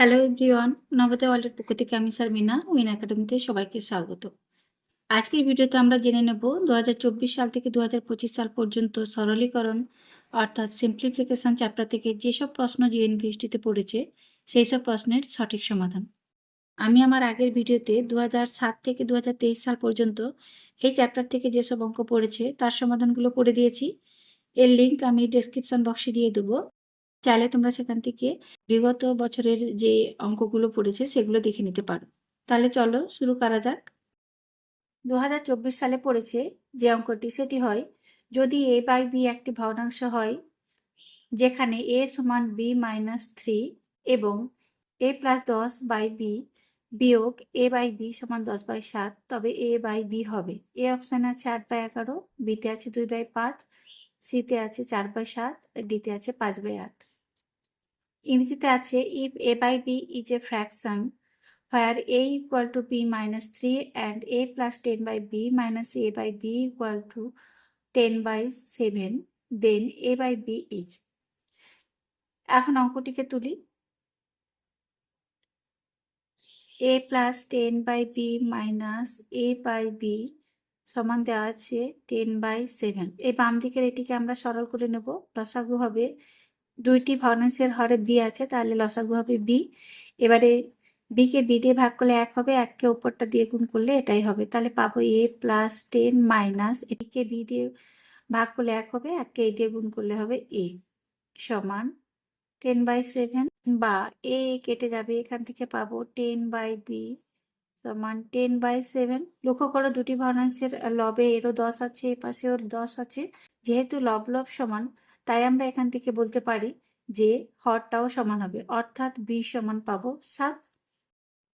Hello everyone, Navodaya ওয়ার্ল্ডের পক্ষ থেকে আমি শারমিনা উইন একাডেমিতে সবাইকে স্বাগত। আজকের ভিডিওতে আমরা জেনে নেব 2024 সাল থেকে 2025 সাল পর্যন্ত সরলীকরণ অর্থাৎ সিম্পলিফিকেশন চ্যাপ্টার থেকে যেসব প্রশ্ন জিএনভিএসটিতে পড়েছে সেই সব প্রশ্নের সঠিক সমাধান। আমি আমার আগের ভিডিওতে 2007 থেকে 2023 সাল পর্যন্ত এই চ্যাপ্টার থেকে যেসব অঙ্ক পড়েছে তার সমাধানগুলো করে দিয়েছি। এর লিঙ্ক আমি ডেসক্রিপশন বক্সে দিয়ে দেবো। চাইলে তোমরা সেখান থেকে বিগত বছরের যে অঙ্কগুলো পড়েছে সেগুলো দেখে নিতে পারো। তাহলে চলো শুরু করা যাক। 2024 সালে পড়েছে যে অঙ্কটি সেটি হয়, যদি a বাই b একটি ভগ্নাংশ হয় যেখানে a সমান b মাইনাস 3 এবং a প্লাস 10 বাই b বিয়োগ a বাই b সমান 10 বাই 7, তবে a বাই b হবে। এ অপশানে আছে 8 বাই 11, বিতে আছে 2 বাই 5, সিতে আছে 4 বাই 7, ডিতে আছে 5 বাই 8। ইংরেজিতে আছে if a by b is a fraction where a equal to b minus 3 and a plus 10 by b minus a by b equal to 10 by 7, then a by b is। এখন অঙ্কটিকে তুলি। a plus 10 by b minus a by b সমান দেওয়া আছে 10 by 7। এই বাম দিকের এটিকে আমরা সরল করে নেব। লসাগু হবে, দুইটি ভগ্নাংশের হরে b আছে, তাহলে লসাগু হবে b। এবারে b কে b দিয়ে ভাগ করলে 1 হবে, 1 কে উপরটা দিয়ে গুণ করলে এটাই হবে। তাহলে পাবো a প্লাস 10 মাইনাস এটিকে b দিয়ে ভাগ করলে 1 হবে, 1 কে a দিয়ে গুণ করলে হবে a সমান 10 বাই 7, বা a কেটে যাবে, এখান থেকে পাবো 10 বাই b সমান 10 বাই 7। লক্ষ্য করো দুটি ভগ্নাংশের লবে এরও 10 আছে, এ পাশেও 10 আছে। যেহেতু লব লব সমান, তাই আমরা এখান থেকে বলতে পারি যে হরটাও সমান হবে, অর্থাৎ b সমান পাবো 7।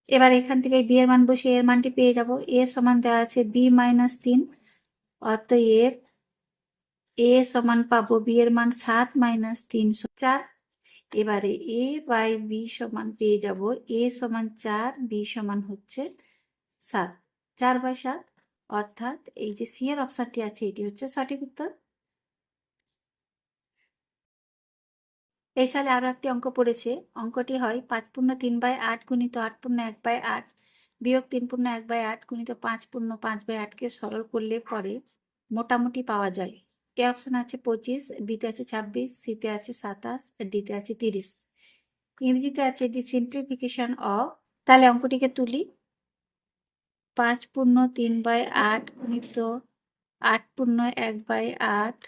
এবার এখান থেকে b এর মান বসে এর মানটি পেয়ে যাব। a সমান দেওয়া আছে b মাইনাস 3, অতএব a সমান পাবো b এর মান 7 মাইনাস 3 4। এবারে a বাই b সমান পেয়ে যাব a সমান 4, b সমান হচ্ছে 7, 4 বাই 7, অর্থাৎ এই যে সি এর অপশনটি আছে এটি হচ্ছে সঠিক উত্তর। এই সালে আরো একটি অঙ্ক পড়েছে। অঙ্কটি হয় 5 পূর্ণ 3 বাই 8 গুণিত 8 পূর্ণ 1 বাই 8 বিয়োগ 3 পূর্ণ 1 বাই 8 গুণিত 5 পূর্ণ 5 বাই 8কে সরল করলে পরে মোটামুটি পাওয়া যায়। এ অপশন আছে 25, বিতে আছে 26, সিতে আছে 27, ডিতে আছে 30। ইংরেজিতে আছে দি সিম্পলিফিকেশন অফ। তাহলে অঙ্কটিকে তুলি। 5 পূর্ণ 3 বাই 8 গুণিত 8 পূর্ণ 1 বাই 8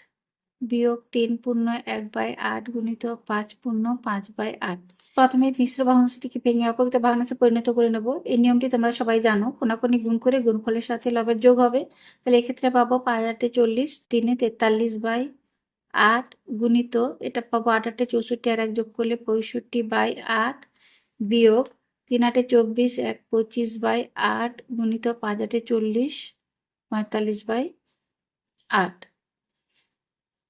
বিয়োগ 3 পূর্ণ 1 বাই 8 গুণিত 5 পূর্ণ 5 বাই 8। প্রথমে মিশ্র ভগ্নাংশটিকে ভেঙে অপরকৃত ভগ্নাংশে পরিণত করে নেব। এই নিয়মটি তোমরা সবাই জানো, কোনাকুনি গুণ করে গুণফলের সাথে লবের যোগ হবে। তাহলে এক্ষেত্রে পাবো 5 8 40, 3 43 বাই 8 গুণিত এটা পাবো 8 8 64 আর 1 যোগ করলে 65 বাই 8 বিয়োগ 3 8 24, 1 25 বাই 8 গুণিত 5 8 40, 45 বাই 8।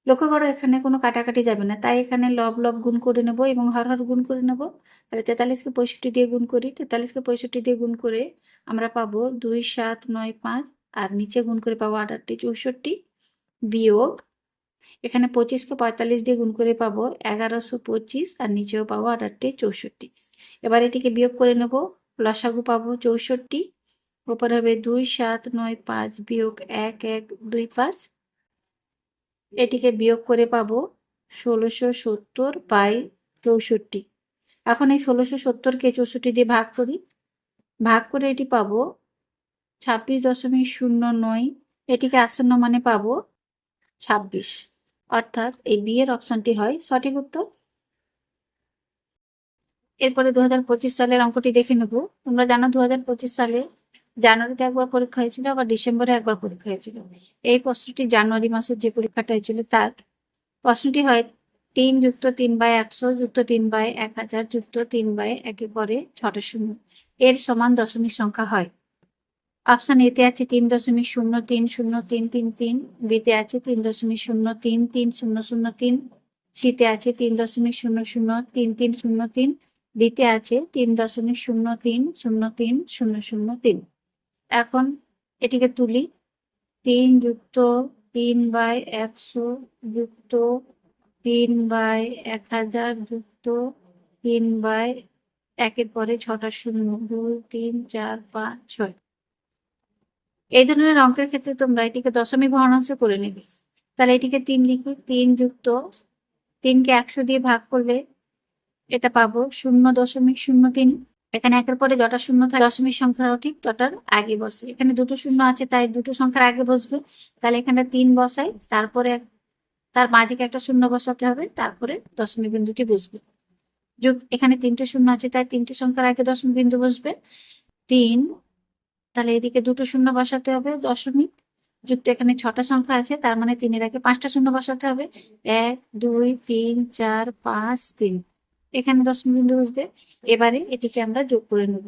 লক্ষ্য করো এখানে কোনো কাটাকাটি যাবে না, তাই এখানে লব লব গুণ করে নেব এবং হর হর গুণ করে নেব। তাহলে 43কে 65 দিয়ে গুণ করি, 43কে 65 দিয়ে গুণ করে আমরা পাবো 2 7 9 5, আর নিচে গুণ করে পাবো 8 8 64 বিয়োগ এখানে 25কে 45 দিয়ে গুণ করে পাবো 1125, আর নিচেও পাবো 8 8 64। এবার এটিকে বিয়োগ করে নেব, লসাগু পাবো 64, উপর হবে 2 7 9 5 বিয়োগ 1 1 2 5। এটিকে বিয়োগ করে পাবো 1670 বাই 64। এখন এই 1670কে 64 দিয়ে ভাগ করি, ভাগ করে এটি পাবো 26.09। এটিকে আসন্ন মানে পাবো 26, অর্থাৎ এই বি এর অপশনটি হয় সঠিক উত্তর। এরপরে 2025 সালের অঙ্কটি দেখে নেব। তোমরা জানো 2025 সালে জানুয়ারিতে একবার পরীক্ষা হয়েছিল, আবার ডিসেম্বরে একবার পরীক্ষা হয়েছিল। এই প্রশ্নটি জানুয়ারি মাসের যে পরীক্ষাটা হয়েছিল তার প্রশ্নটি হয় 3 যুক্ত 3 বাই 100 যুক্ত 3 বাই 1000 যুক্ত 3 বাই 1 পরে 6টা শূন্য এর সমান দশমিক সংখ্যা হয়। অপশন এতে আছে 3.030333, বিতে আছে 3.033303, সিতে আছে 3.003333, ডিতে আছে 3.030303। এখন এটিকে তুলি। 3 যুক্ত 3 বাই 100 যুক্ত 3 বাই 1000 যুক্ত 3 বাই একের পরে 6টা শূন্য, 2 3 4 5 6। এই ধরনের অঙ্কের ক্ষেত্রে তোমরা এটিকে দশমিক ভগ্নাংশে করে নেবে। তাহলে এটিকে 3 লিখি, 3 যুক্ত 3কে 100 দিয়ে ভাগ করলে এটা পাবো 0.03। এখানে একের পরে যটা শূন্য থাকে দশমিক সংখ্যাও ঠিক তটার আগে বসে। এখানে দুটো শূন্য আছে তাই দুটো সংখ্যার আগে বসবে। তাহলে এখানে 3 বসাই, তারপরে তার বাঁদিকে একটা শূন্য বসাতে হবে, তারপরে দশমিক বিন্দুটি বসবে। যোগ এখানে 3টে শূন্য আছে তাই 3টে সংখ্যার আগে দশমিক বিন্দু বসবে 3। তাহলে এদিকে দুটো শূন্য বসাতে হবে, দশমিক যুক্ত এখানে 6টা সংখ্যা আছে তার মানে 3-এর আগে 5টা শূন্য বসাতে হবে, 1 2 3 4 5 3। এখানে দশমিক বিন্দু বসবে। এবারে এটিকে আমরা যোগ করে নেব।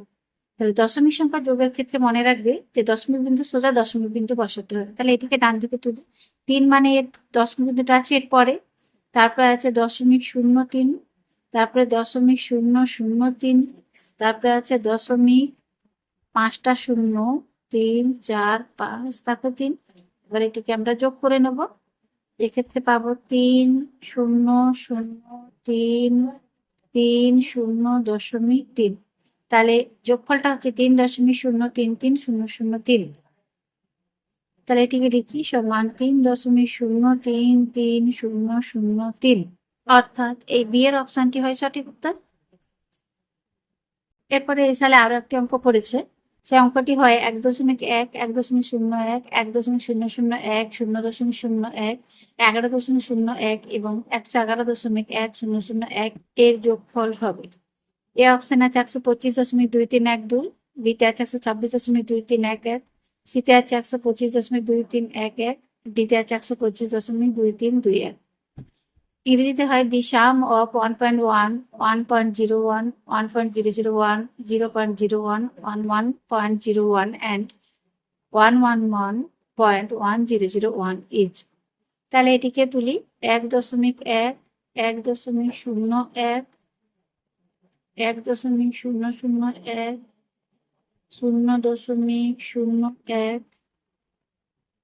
তাহলে দশমিক সংখ্যা যোগের ক্ষেত্রে মনে রাখবে যে দশমিক বিন্দু সোজা দশমিক বিন্দু বসাতে হবে। তাহলে এটিকে ডান দিকে তুলি, 3 মানে এর দশমিক বিন্দুটা আছে এর পরে, তারপরে আছে 0.03, তারপরে 0.003, তারপরে আছে 5টা শূন্য, 3 4 5, তারপর 3। এবার এটিকে আমরা যোগ করে নেব। এক্ষেত্রে পাবো 3 0 0 3 3 0.3। তাহলে যোগফলটা হচ্ছে 3.0330003। তাহলে এটিকে লিখি সমান 3.0330003। অর্থাৎ এই বি এর অপশনটি হয় সঠিক উত্তর। এরপরে এই সালে আরো একটি অঙ্ক পড়েছে, সেই অঙ্কটি হয় 1.1 1.01 1.001 0.01 11.01 এবং 111.1001 এর যোগফল হবে। এ অপশন আছে 125.2312, বিতে আছে 126.2311, সিতে আছে 125.2311, ডিতে আছে 125.2321। ইংরেজিতে হয় দি সাম অফ 1.1 1.01 1.001 0.01 11.01 and 111.1001 ইজ। তাহলে এটিকে তুলি 1.1 1.001 1.001 0.01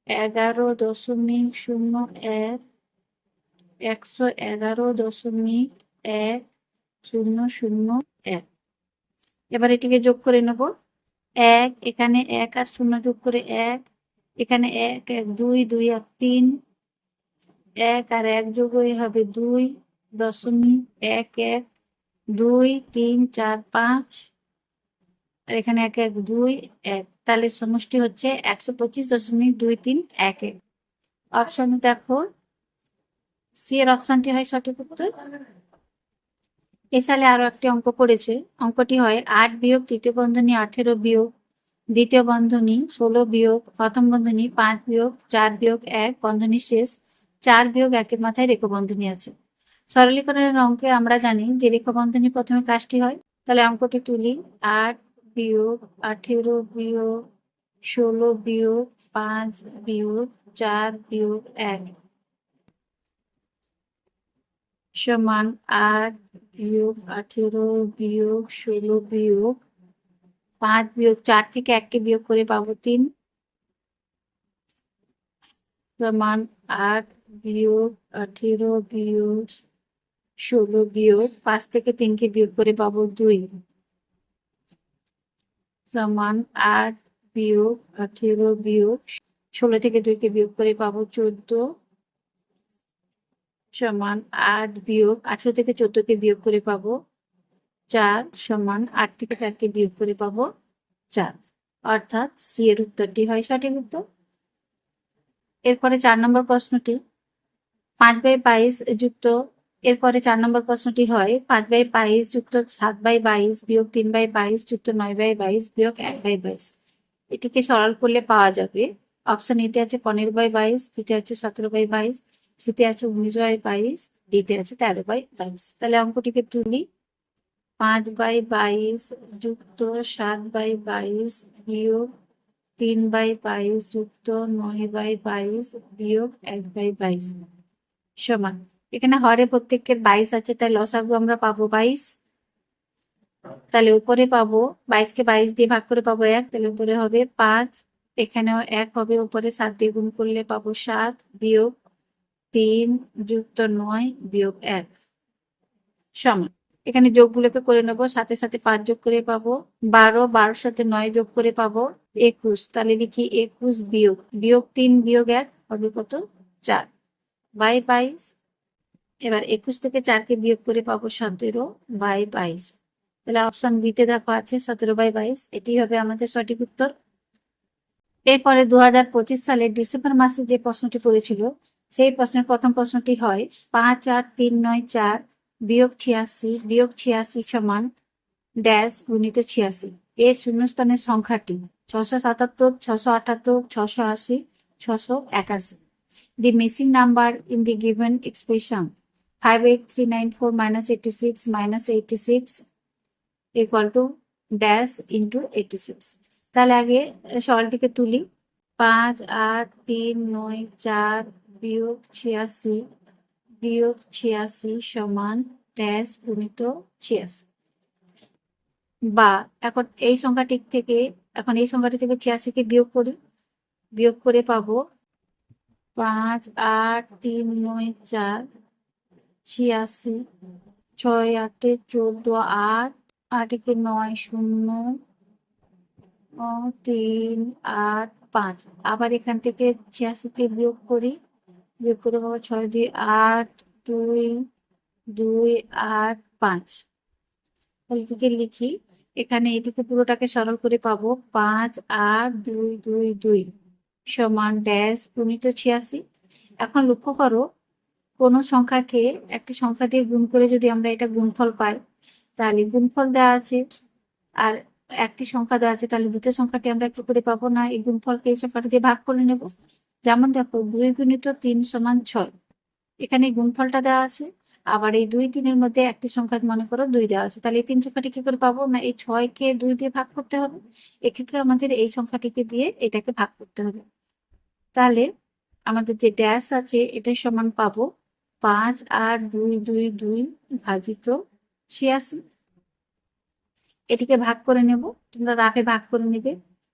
11.01 111.1001। এবার এটিকে যোগ করে নেব। 1 এখানে 1 আর 0 যোগ করে 1, এখানে 1 1 2 2 আর 3, 1 আর 1 যোগ হয়ে হবে 2.11 2 3 4 5, আর এখানে 1 1 2 1। তাহলে সমষ্টি হচ্ছে 125.2311। অপশন দেখো, সি এর অপশনটি হয় সঠিক উত্তর। এ সালে আরো একটি অঙ্ক পড়েছে, অঙ্কটি হয় 8 বিয়োগ তৃতীয় বন্ধনী 18 বিয়োগ দ্বিতীয় বন্ধনী 16 বিয়োগ প্রথম বন্ধনী 5 বিয়োগ 4 বিয়োগ 1 বন্ধনী শেষ 4 বিয়োগ 1-এর মাথায় রেখ বন্ধনী আছে। সরলীকরণের অঙ্কে আমরা জানি যে রেখ বন্ধনী প্রথমে কাজটি হয়। তাহলে অঙ্কটি তুলি, 8 বিয়োগ 18 বিয়োগ 16 বিয়োগ 5 বিয়োগ 4 বিয়োগ 1 সমান 8 বিয়োগ 18 বিয়োগ 16 বিয়োগ 5 বিয়োগ 4 থেকে 1কে বিয়োগ করে পাবো 3 সমান 8 বিয়োগ 18 বিয়োগ 16 বিয়োগ 5 থেকে 3কে বিয়োগ করে পাবো 2 সমান 8 বিয়োগ 18 বিয়োগ 16 থেকে 2কে বিয়োগ করে পাবো 14 সমান 8 বিয়োগ 18 থেকে 14কে বিয়োগ করে পাবো 4 সমান 8 থেকে 4কে বিয়োগ করে পাবো 4। অর্থাৎ সি এর উত্তরটি হয় সঠিক উত্তর। এরপরে 4 নম্বর প্রশ্নটি 5/22 যুক্ত, এরপরে 4 নম্বর প্রশ্নটি হয় 5/22 যুক্ত 7/22 বিয়োগ 3/22 যুক্ত 9/22 বিয়োগ 1/22। এটিকে সরল করলে পাওয়া যাবে। অপশন এতে আছে 15/22, বিতে আছে 17/22, সিতে আছে 19/22, ডিতে আছে 13/22। তাহলে অঙ্কটিকে তুলি, 5/22 যুক্ত 7/22 বিয়োগ 3/22 যুক্ত 9/22 বিয়োগ 1/22 সমান, এখানে হরে প্রত্যেকের 22 আছে তাই লসাগু আমরা পাবো 22। তাহলে উপরে পাবো 22কে 22 দিয়ে ভাগ করে পাবো 1, তাহলে উপরে হবে 5, এখানেও 1 হবে, উপরে 7 দিয়ে গুণ করলে পাবো 7 বিয়োগ 3 যুক্ত 9 বিয়োগ 1 সমান। এখানে যোগগুলোকে করে নেবো, সাথে সাথে 5 যোগ করে পাবো 12, 12 সাথে 9 যোগ করে পাবো 21। তাহলে লিখি 21 বিয়োগ 3 বিয়োগ 1 হবে কত 4 বাই 22। এবার 21 থেকে 4কে বিয়োগ করে পাবো 17 বাই 22। তাহলে অপশন বিতে দেখো আছে 17 বাই 22, এটি হবে আমাদের সঠিক উত্তর। এরপরে 2025 সালের ডিসেম্বর মাসে যে প্রশ্নটি পড়েছিল সেই প্রশ্নের প্রথম প্রশ্নটি হয় 5, 8, 3, 9, 4 বিয়োগ 86 সমান ড্যাশ গুণিত 86। এর শূন্যস্থানের সংখ্যাটি 677, 678, 680, 681। The missing number in the given expression 58394 minus 86 minus 86 equal to dash into 86। তাহলে আগে সরলটিকে তুলি, 5, 8, 3, 9, 4 বিয়োগ 86 সমান ড্যাশ গুণিত 86। বা এখন এই সংখ্যাটি থেকে এই সংখ্যাটি থেকে 86কে বিয়োগ করে পাবো 5, 8, 3, 9, 4 86, 6, 8, 14, 8, 8 একে 9, 0, 3, 8, 5। আবার এখান থেকে 86কে বিয়োগ করে পাবো 6, 2, 8, 2, 2, 8, 5। এটিকে লিখি, এখানে এটিকে পুরোটাকে সরল করে পাবো 5, 8, 2, 2, 2 সমান ড্যাশ গুণিত 86। এখন লক্ষ্য করো, কোনো সংখ্যাকে একটি সংখ্যা দিয়ে গুণ করে যদি আমরা এটা গুণফল পাই, তাহলে গুণফল দেওয়া আছে আর একটি সংখ্যা দেওয়া আছে, তাহলে দ্বিতীয় সংখ্যাটি আমরা কি করে পাবো না, এই গুণফলকে এই সংখ্যাটা দিয়ে ভাগ করে নেব। যেমন দেখো 2 গুণিত 3 সমান 6, এখানে গুণফলটা দেওয়া আছে, আবার এই 2, 3-এর মধ্যে একটি সংখ্যা মনে করো 2 দেওয়া আছে, তাহলে এই 3 সংখ্যাটি কি করে পাবো না, এই 6কে 2 দিয়ে ভাগ করতে হবে। এক্ষেত্রে আমাদের এই সংখ্যাটিকে দিয়ে এটাকে ভাগ করতে হবে। তাহলে আমাদের যে ড্যাশ আছে এটার সমান পাবো 5, 8, 2, 2, 2 ভাজিত 86। এটিকে ভাগ করে নেব, তোমরা রাফে ভাগ করে নেবে,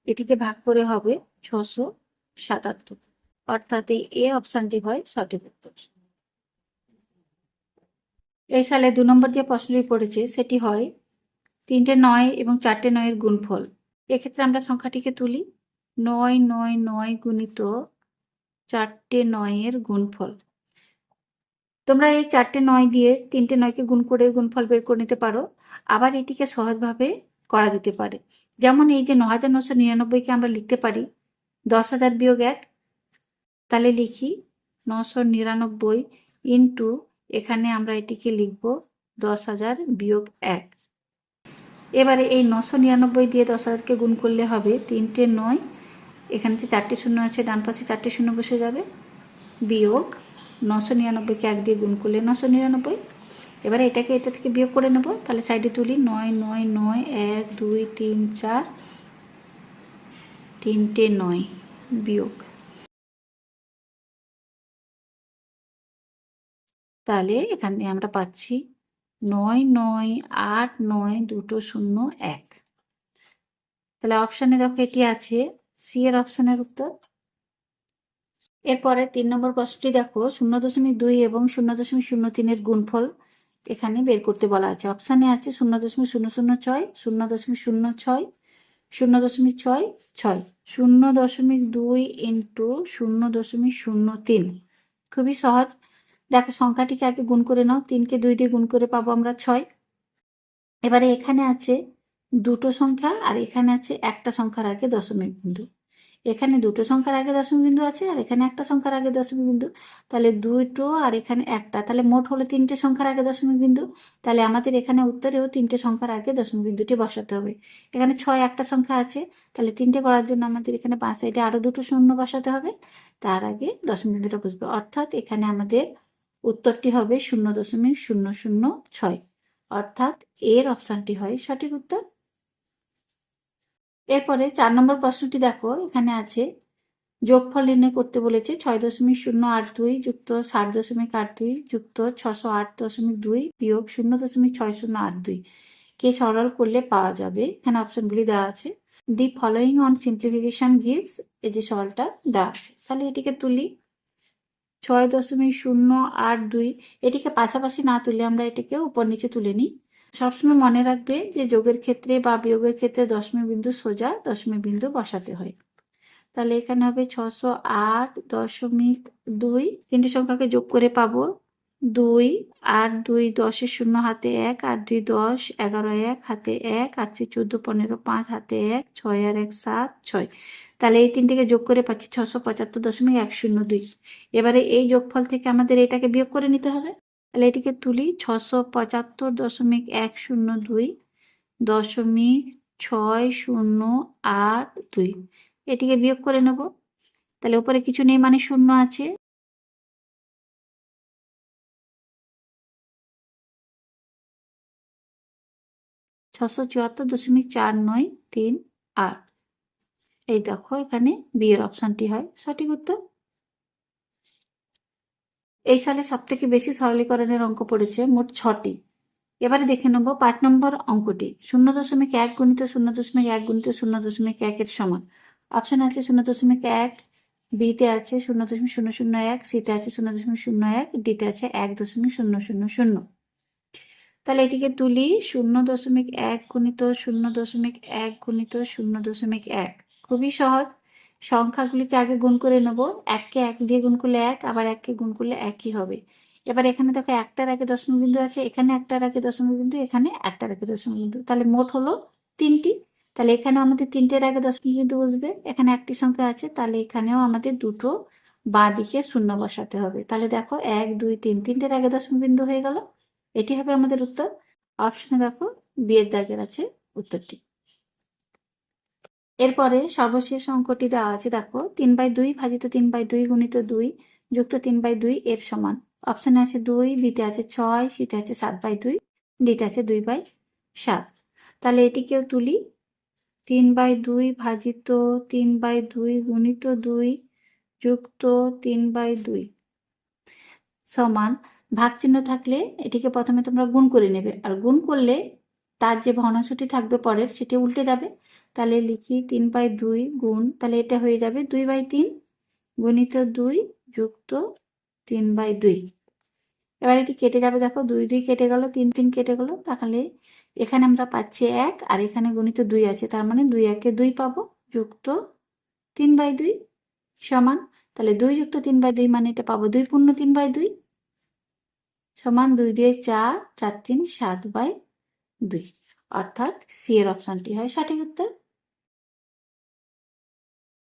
এটিকে ভাগ করে হবে 677, অর্থাৎ এই এ অপশনটি হয় সঠিক উত্তর। এই সালে 2 নম্বর যে প্রশ্নটি পড়েছে সেটি হয় 3টে 9 এবং 4টে 9-এর গুণফল। এক্ষেত্রে আমরা সংখ্যাটিকে তুলি, 9, 9, 9 গুণিত 4টে 9-এর গুণফল। তোমরা এই 4টে 9 দিয়ে 3টে 9কে গুণ করে গুণফল বের করে নিতে পারো, আবার এটিকে সহজভাবে করা যেতে পারে। যেমন এই যে 9999-কে আমরা লিখতে পারি 10,000 বিয়োগ 1, তাহলে লিখি 999 ইন্টু এখানে আমরা এটিকে লিখব 10,000 বিয়োগ 1। এবারে এই 999 দিয়ে 10,000-কে গুণ করলে হবে 3টে 9, এখানে 4টে শূন্য আছে, ডান পাশে 4টে শূন্য বসে যাবে, বিয়োগ 999-কে 1 দিয়ে গুণ করলে 999। এবারে এটাকে এটা থেকে বিয়োগ করে নেব, তাহলে সাইডে তুলি 9, 9, 9, 1, 2, 3, 4, 3টে 9 বিয়োগ, তাহলে এখানে আমরা পাচ্ছি 9, 9, 8, 9, 2, 0, 1। তাহলে অপশানে দেখো এটি আছে সি এর অপশানের উত্তর। এরপরে 3 নম্বর প্রশ্নটি দেখো 0.2 এবং 0.03-এর গুণফল এখানে বের করতে বলা আছে। অপশানে আছে 0.006, 0.06, 0.66, 0.2 ইন্টু 0.03। খুবই সহজ, দেখো সংখ্যাটিকে আগে গুণ করে নাও, 3কে 2 দিয়ে গুণ করে পাবো আমরা 6। এবারে এখানে আছে দুটো সংখ্যা আর এখানে আছে একটা সংখ্যার আগে দশমিক বিন্দু, এখানে দুটো সংখ্যার আগে দশমিক বিন্দু আছে আর এখানে একটা সংখ্যার আগে দশমিক বিন্দু, তাহলে দুটো আর এখানে একটা, তাহলে মোট হলো 3টে সংখ্যার আগে দশমিক বিন্দু। তাহলে আমাদের এখানে উত্তরেও 3টে সংখ্যার আগে দশমিক বিন্দুটি বসাতে হবে। এখানে 6 একটা সংখ্যা আছে, তাহলে 3টে করার জন্য আমাদের এখানে 5 সাইডে আরো দুটো শূন্য বসাতে হবে, তার আগে দশমিক বিন্দুটা বসবে, অর্থাৎ এখানে আমাদের উত্তরটি হবে 0.006, অর্থাৎ এর অপশানটি হয় সঠিক উত্তর। এরপরে 4 নম্বর প্রশ্নটি দেখো, এখানে আছে যোগফল নির্ণয় করতে বলেছে 6.082 যুক্ত 60.82 যুক্ত 608.2 বিয়োগ 0.6082 কে সরল করলে পাওয়া যাবে। এখানে অপশনগুলি দেওয়া আছে। The following on simplification gives, এই যে সরলটা দেওয়া আছে, তাহলে এটিকে তুলি 6.082, এটিকে পাশাপাশি না তুলে আমরা এটিকে উপর নিচে তুলে নিই, সবসময় মনে রাখবে যে যোগের ক্ষেত্রে বা বিয়োগের ক্ষেত্রে দশমিক বিন্দু সোজা দশমিক বিন্দু বসাতে হয়। তাহলে এখানে হবে 608.2। তিনটি সংখ্যাকে যোগ করে পাবো 2, 8, 2, 10 শূন্য হাতে 1, 8, 2, 10, 11, 1 হাতে 1, 8, 3, 14, 15, 5 হাতে 1, 6 আর 1, 7, 6। তাহলে এই তিনটিকে যোগ করে পাচ্ছি 675.102। এবারে এই যোগফল থেকে আমাদের এটাকে বিয়োগ করে নিতে হবে। তাহলে এটিকে তুলি 675.102 .6082। এটিকে বিয়োগ করে নেব। তাহলে উপরে কিছু নেই মানে শূন্য আছে। ,674.493৮। এই দেখো এখানে বি এর অপশনটি হয় সঠিক উত্তর। এই সালে সব থেকে বেশি সরলীকরণের অঙ্ক পড়েছে মোট 6টি। এবারে দেখে নেব 5 নম্বর অঙ্কটি। 0.1 গুণিত 0.1 গুণিত 0.1 এর সমান। অপশন আছে 0.1, বিতে আছে 0.001, সিতে আছে 0.01, ডিতে আছে 1.000। তাহলে এটিকে তুলি 0.1 গুণিত 0.1 গুণিত 0.1। খুবই সহজ। সংখ্যাগুলিকে আগে গুণ করে নেব। 1কে 1 দিয়ে গুণ করলে 1, আবার 1কে গুণ করলে 1ই হবে। এবার এখানে দেখো একটার আগে দশমিক বিন্দু আছে, এখানে একটার আগে দশমিক বিন্দু, এখানে একটার আগে দশমিক বিন্দু। তাহলে মোট হলো 3টি। তাহলে এখানে আমাদের 3টের আগে দশমিক বিন্দু বসবে। এখানে একটি সংখ্যা আছে, তাহলে এখানেও আমাদের দুটো বাঁ দিকে শূন্য বসাতে হবে। তাহলে দেখো 1, 2, 3, 3টের আগে দশমিক বিন্দু হয়ে গেল। এটি হবে আমাদের উত্তর। অপশনে দেখো বিয়ের দাগের আছে উত্তরটি। এরপরে সর্বশেষ অঙ্কটি দেওয়া আছে দেখো 3/2 ভাজিত 3/2 গুণিত 2 যুক্ত 3/2 এর সমান। অপশনে আছে 2, বিতে আছে 6, সিতে আছে 7/2, ডিতে আছে 2/7। তাহলে এটিকেও তুলি 3/2 ভাজিত 3/2 গুণিত 2 যুক্ত 3/2 সমান। ভাগ চিহ্ন থাকলে এটিকে প্রথমে তোমরা গুণ করে নেবে, আর গুণ করলে তার যে ভগ্নাংশটি থাকবে পরের সেটি উল্টে যাবে। তাহলে লিখি 3/2 গুণ, তাহলে এটা হয়ে যাবে 2/3 গুণিত 2 যুক্ত 3/2। এবার এটি কেটে যাবে, দেখো 2, 2 কেটে গেল, 3, 3 কেটে গেল। তাহলে এখানে আমরা পাচ্ছি 1, আর এখানে গুণিত 2 আছে, তার মানে 2 1 2 পাবো যুক্ত 3/2 সমান। তাহলে 2 যুক্ত 3/2 মানে এটা পাবো 2 পূর্ণ 3/2 সমান 2 দিয়ে 4, 4 3 7/2। অর্থাৎ সি এর অপশনটি হয় সঠিক উত্তর।